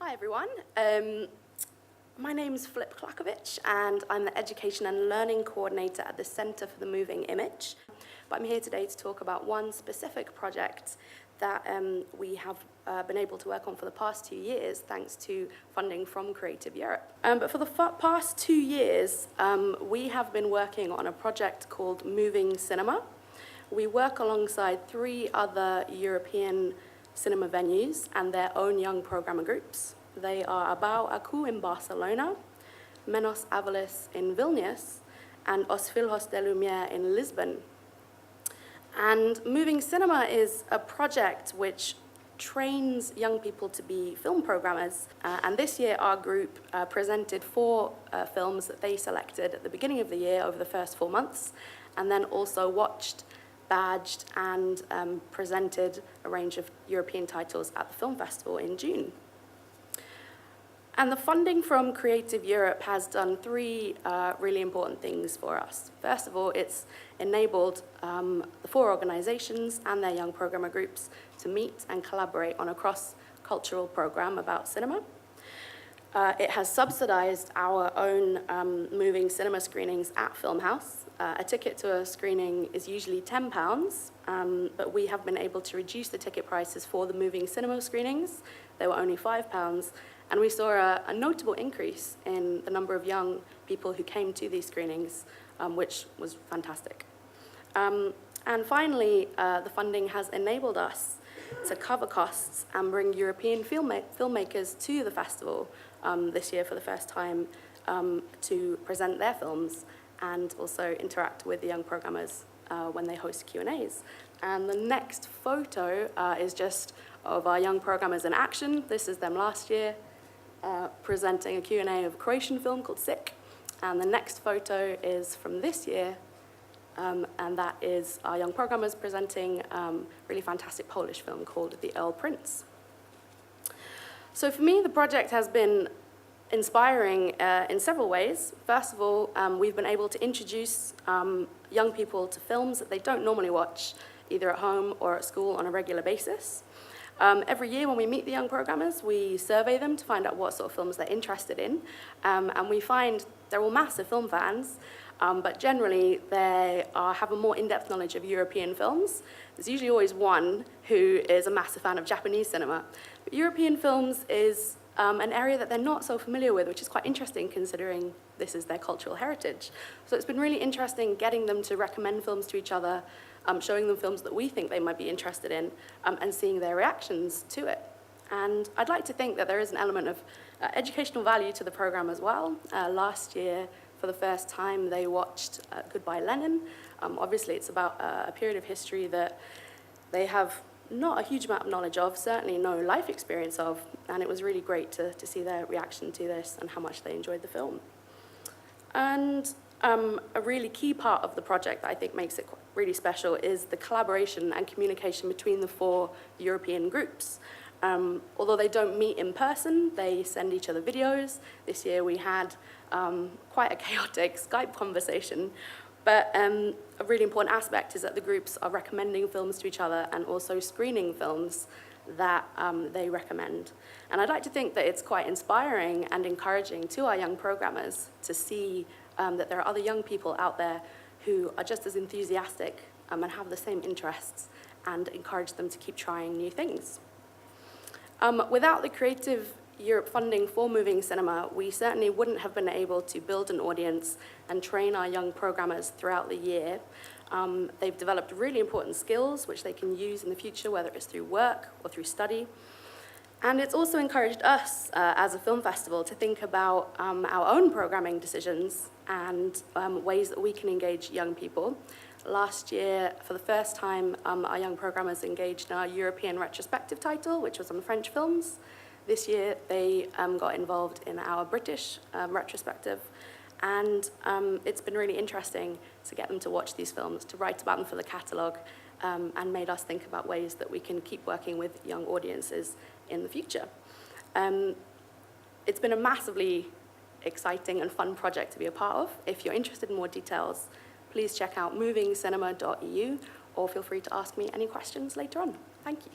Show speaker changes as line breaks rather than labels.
Hi everyone, my name is Kulakiewicz and I'm the Education and Learning Coordinator at the Centre for the Moving Image. But I'm here today to talk about one specific project that we have been able to work on for the past 2 years thanks to funding from Creative Europe. But for the past 2 years, we have been working on a project called Moving Cinema. We work alongside 3 other European cinema venues and their own young programmer groups. They are Abau Aku in Barcelona, Menos Avalis in Vilnius, and Os Filhos de Lumière in Lisbon. And Moving Cinema is a project which trains young people to be film programmers. And this year our group presented 4 films that they selected at the beginning of the year over the first 4 months, and then also watched, badged and presented a range of European titles at the film festival in June. And the funding from Creative Europe has done 3 really important things for us. First of all, it's enabled the 4 organizations and their young programmer groups to meet and collaborate on a cross-cultural program about cinema. It has subsidized our own moving cinema screenings at Filmhouse. A ticket to a screening is usually £10, but we have been able to reduce the ticket prices for the moving cinema screenings. They were only £5, and we saw a notable increase in the number of young people who came to these screenings, which was fantastic. And finally, the funding has enabled us to cover costs and bring European filmmakers to the festival this year for the first time to present their films and also interact with the young programmers when they host Q&As. And the next photo is just of our young programmers in action. This is them last year presenting a Q&A of a Croatian film called Sick. And the next photo is from this year, and that is our young programmers presenting a really fantastic Polish film called The Earl Prince. So for me, the project has been inspiring in several ways. First of all, we've been able to introduce young people to films that they don't normally watch, either at home or at school on a regular basis. Every year when we meet the young programmers, we survey them to find out what sort of films they're interested in. And we find they're all massive film fans, but generally they have a more in-depth knowledge of European films. There's usually always one who is a massive fan of Japanese cinema. But European films is an area that they're not so familiar with, which is quite interesting considering this is their cultural heritage. So it's been really interesting getting them to recommend films to each other, showing them films that we think they might be interested in, and seeing their reactions to it. And I'd like to think that there is an element of educational value to the program as well. Last year, for the first time, they watched Goodbye Lenin. Obviously, it's about a period of history that they have not a huge amount of knowledge of, certainly no life experience of, and it was really great to see their reaction to this and how much they enjoyed the film. And a really key part of the project that I think makes it really special is the collaboration and communication between the 4 European groups. Although they don't meet in person, they send each other videos. This year we had quite a chaotic Skype conversation, but a really important aspect is that the groups are recommending films to each other and also screening films that they recommend. And I'd like to think that it's quite inspiring and encouraging to our young programmers to see that there are other young people out there who are just as enthusiastic and have the same interests, and encourage them to keep trying new things. Without the Creative Europe funding for Moving Cinema, we certainly wouldn't have been able to build an audience and train our young programmers throughout the year. They've developed really important skills which they can use in the future, whether it's through work or through study. And it's also encouraged us as a film festival to think about our own programming decisions and ways that we can engage young people. Last year, for the first time, our young programmers engaged in our European retrospective title, which was on French films. This year, they got involved in our British retrospective. And it's been really interesting to get them to watch these films, to write about them for the catalogue, and made us think about ways that we can keep working with young audiences in the future. It's been a massively exciting and fun project to be a part of. If you're interested in more details, please check out movingcinema.eu, or feel free to ask me any questions later on. Thank you.